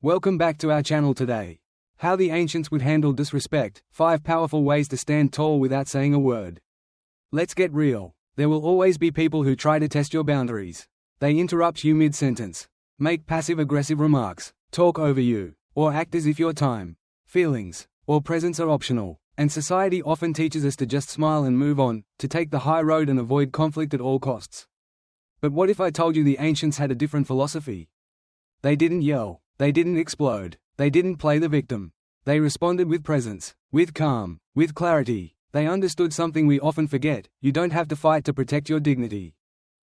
Welcome back to our channel today. How the ancients would handle disrespect, 5 powerful ways to stand tall without saying a word. Let's get real. There will always be people who try to test your boundaries. They interrupt you mid-sentence, make passive-aggressive remarks, talk over you, or act as if your time, feelings, or presence are optional. And society often teaches us to just smile and move on, to take the high road and avoid conflict at all costs. But what if I told you the ancients had a different philosophy? They didn't yell, they didn't explode, they didn't play the victim. They responded with presence, with calm, with clarity. They understood something we often forget: you don't have to fight to protect your dignity.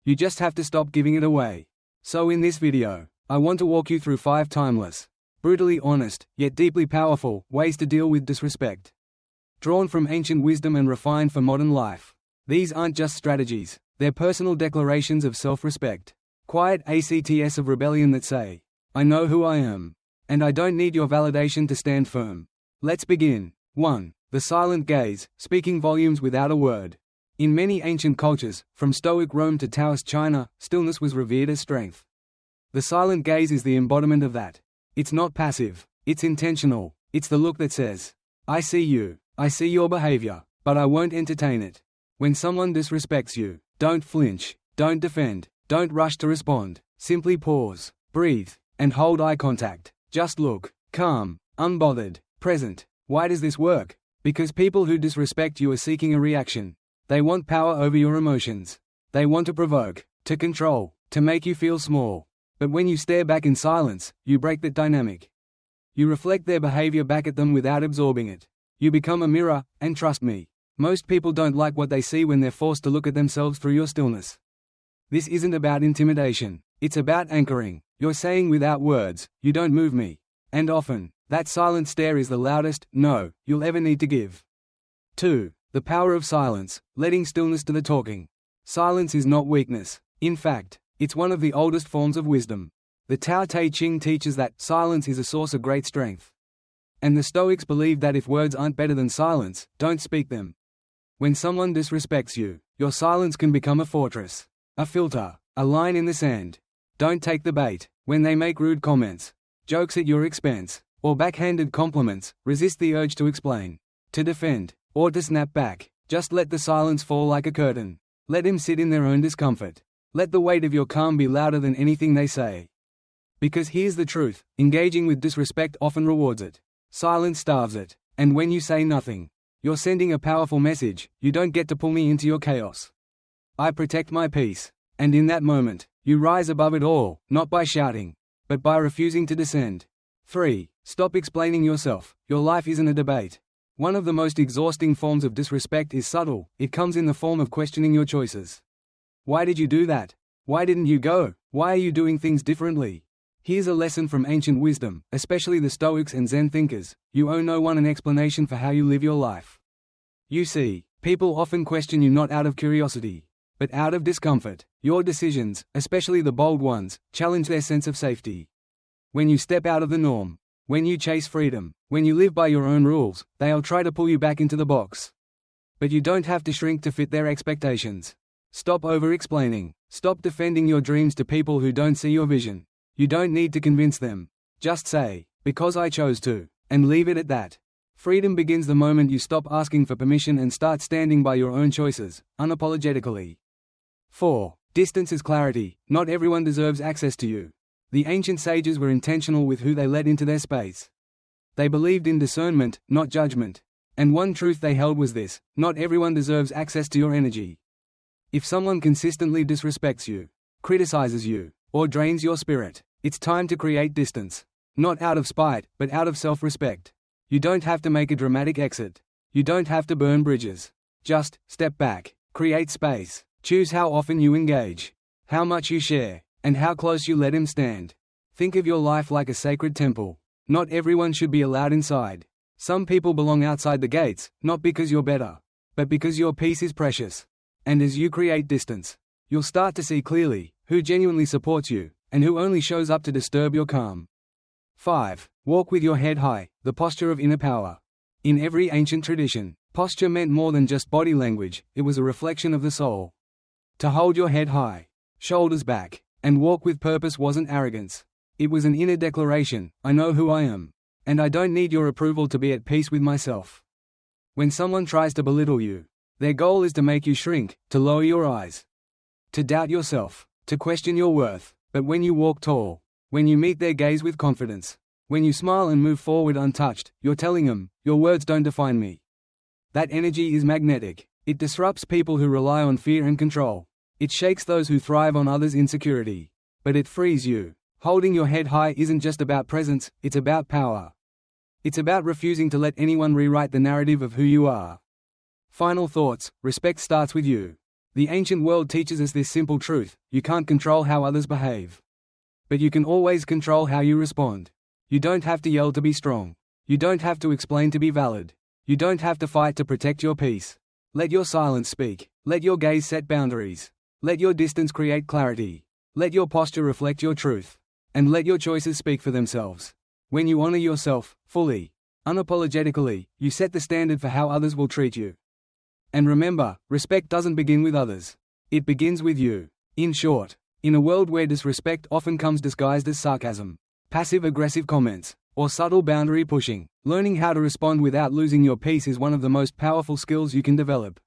You just have to stop giving it away. So in this video, I want to walk you through 5 timeless, brutally honest, yet deeply powerful ways to deal with disrespect. Drawn from ancient wisdom and refined for modern life. These aren't just strategies, they're personal declarations of self-respect. Quiet acts of rebellion that say, I know who I am, and I don't need your validation to stand firm. Let's begin. 1. The silent gaze, speaking volumes without a word. In many ancient cultures, from Stoic Rome to Taoist China, stillness was revered as strength. The silent gaze is the embodiment of that. It's not passive, it's intentional. It's the look that says, I see you, I see your behavior, but I won't entertain it. When someone disrespects you, don't flinch, don't defend, don't rush to respond. Simply pause, breathe, and hold eye contact. Just look, calm, unbothered, present. Why does this work? Because people who disrespect you are seeking a reaction. They want power over your emotions. They want to provoke, to control, to make you feel small. But when you stare back in silence, you break that dynamic. You reflect their behavior back at them without absorbing it. You become a mirror, and trust me, most people don't like what they see when they're forced to look at themselves through your stillness. This isn't about intimidation. It's about anchoring. You're saying without words, you don't move me. And often, that silent stare is the loudest no you'll ever need to give. 2. The power of silence, letting stillness do the talking. Silence is not weakness. In fact, it's one of the oldest forms of wisdom. The Tao Te Ching teaches that silence is a source of great strength. And the Stoics believe that if words aren't better than silence, don't speak them. When someone disrespects you, your silence can become a fortress, a filter, a line in the sand. Don't take the bait. When they make rude comments, jokes at your expense, or backhanded compliments, resist the urge to explain, to defend, or to snap back. Just let the silence fall like a curtain. Let them sit in their own discomfort. Let the weight of your calm be louder than anything they say. Because here's the truth, engaging with disrespect often rewards it. Silence starves it. And when you say nothing, you're sending a powerful message: you don't get to pull me into your chaos. I protect my peace. And in that moment, you rise above it all, not by shouting, but by refusing to descend. 3. Stop explaining yourself. Your life isn't a debate. One of the most exhausting forms of disrespect is subtle. It comes in the form of questioning your choices. Why did you do that? Why didn't you go? Why are you doing things differently? Here's a lesson from ancient wisdom, especially the Stoics and Zen thinkers: you owe no one an explanation for how you live your life. You see, people often question you not out of curiosity, but out of discomfort. Your decisions, especially the bold ones, challenge their sense of safety. When you step out of the norm, when you chase freedom, when you live by your own rules, they'll try to pull you back into the box. But you don't have to shrink to fit their expectations. Stop over-explaining. Stop defending your dreams to people who don't see your vision. You don't need to convince them. Just say, because I chose to, and leave it at that. Freedom begins the moment you stop asking for permission and start standing by your own choices, unapologetically. 4. Distance is clarity. Not everyone deserves access to you. The ancient sages were intentional with who they let into their space. They believed in discernment, not judgment. And one truth they held was this: not everyone deserves access to your energy. If someone consistently disrespects you, criticizes you, or drains your spirit, it's time to create distance. Not out of spite, but out of self-respect. You don't have to make a dramatic exit. You don't have to burn bridges. Just step back, create space, choose how often you engage, how much you share, and how close you let him stand. Think of your life like a sacred temple. Not everyone should be allowed inside. Some people belong outside the gates, not because you're better, but because your peace is precious. And as you create distance, you'll start to see clearly who genuinely supports you, and who only shows up to disturb your calm. 5. Walk with your head high, the posture of inner power. In every ancient tradition, posture meant more than just body language, it was a reflection of the soul. To hold your head high, shoulders back, and walk with purpose wasn't arrogance. It was an inner declaration: I know who I am. And I don't need your approval to be at peace with myself. When someone tries to belittle you, their goal is to make you shrink, to lower your eyes, to doubt yourself, to question your worth. But when you walk tall, when you meet their gaze with confidence, when you smile and move forward untouched, you're telling them, your words don't define me. That energy is magnetic. It disrupts people who rely on fear and control. It shakes those who thrive on others' insecurity. But it frees you. Holding your head high isn't just about presence, it's about power. It's about refusing to let anyone rewrite the narrative of who you are. Final thoughts: respect starts with you. The ancient world teaches us this simple truth: you can't control how others behave. But you can always control how you respond. You don't have to yell to be strong. You don't have to explain to be valid. You don't have to fight to protect your peace. Let your silence speak. Let your gaze set boundaries. Let your distance create clarity. Let your posture reflect your truth. And let your choices speak for themselves. When you honor yourself, fully, unapologetically, you set the standard for how others will treat you. And remember, respect doesn't begin with others. It begins with you. In short, in a world where disrespect often comes disguised as sarcasm, passive-aggressive comments, or subtle boundary pushing, learning how to respond without losing your peace is one of the most powerful skills you can develop.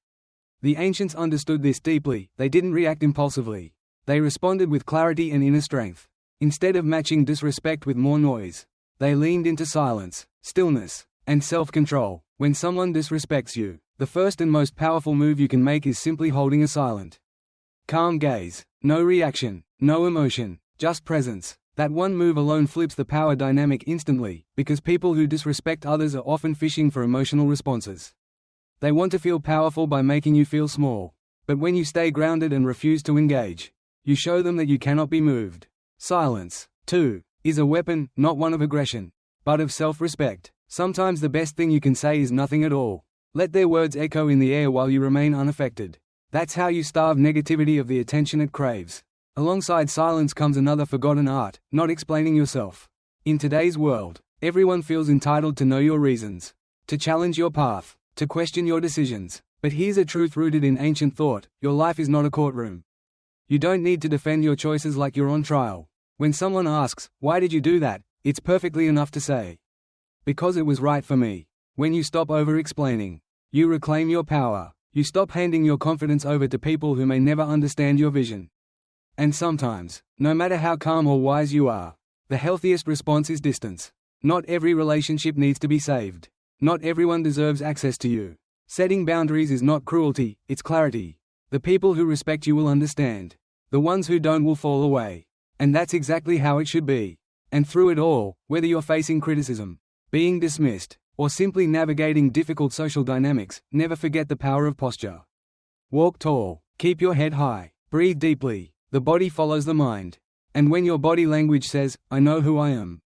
The ancients understood this deeply. They didn't react impulsively. They responded with clarity and inner strength. Instead of matching disrespect with more noise, they leaned into silence, stillness, and self-control. When someone disrespects you, the first and most powerful move you can make is simply holding a silent, calm gaze. No reaction, no emotion, just presence. That one move alone flips the power dynamic instantly, because people who disrespect others are often fishing for emotional responses. They want to feel powerful by making you feel small. But when you stay grounded and refuse to engage, you show them that you cannot be moved. Silence, too, is a weapon, not one of aggression, but of self-respect. Sometimes the best thing you can say is nothing at all. Let their words echo in the air while you remain unaffected. That's how you starve negativity of the attention it craves. Alongside silence comes another forgotten art: not explaining yourself. In today's world, everyone feels entitled to know your reasons, to challenge your path, to question your decisions. But here's a truth rooted in ancient thought: your life is not a courtroom. You don't need to defend your choices like you're on trial. When someone asks, "Why did you do that?" it's perfectly enough to say, "Because it was right for me." When you stop over-explaining, you reclaim your power. You stop handing your confidence over to people who may never understand your vision. And sometimes, no matter how calm or wise you are, the healthiest response is distance. Not every relationship needs to be saved. Not everyone deserves access to you. Setting boundaries is not cruelty, it's clarity. The people who respect you will understand. The ones who don't will fall away. And that's exactly how it should be. And through it all, whether you're facing criticism, being dismissed, or simply navigating difficult social dynamics, never forget the power of posture. Walk tall, keep your head high, breathe deeply. The body follows the mind. And when your body language says, "I know who I am,"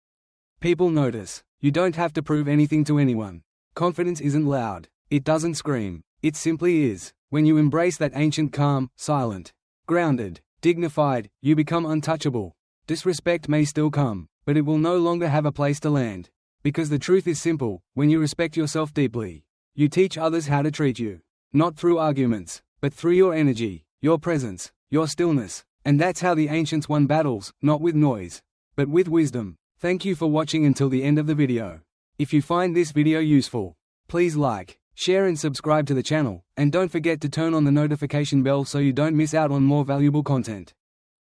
people notice. You don't have to prove anything to anyone. Confidence isn't loud. It doesn't scream. It simply is. When you embrace that ancient calm, silent, grounded, dignified, you become untouchable. Disrespect may still come, but it will no longer have a place to land. Because the truth is simple: when you respect yourself deeply, you teach others how to treat you. Not through arguments, but through your energy, your presence, your stillness. And that's how the ancients won battles, not with noise, but with wisdom. Thank you for watching until the end of the video. If you find this video useful, please like, share and subscribe to the channel, and don't forget to turn on the notification bell so you don't miss out on more valuable content.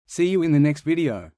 See you in the next video.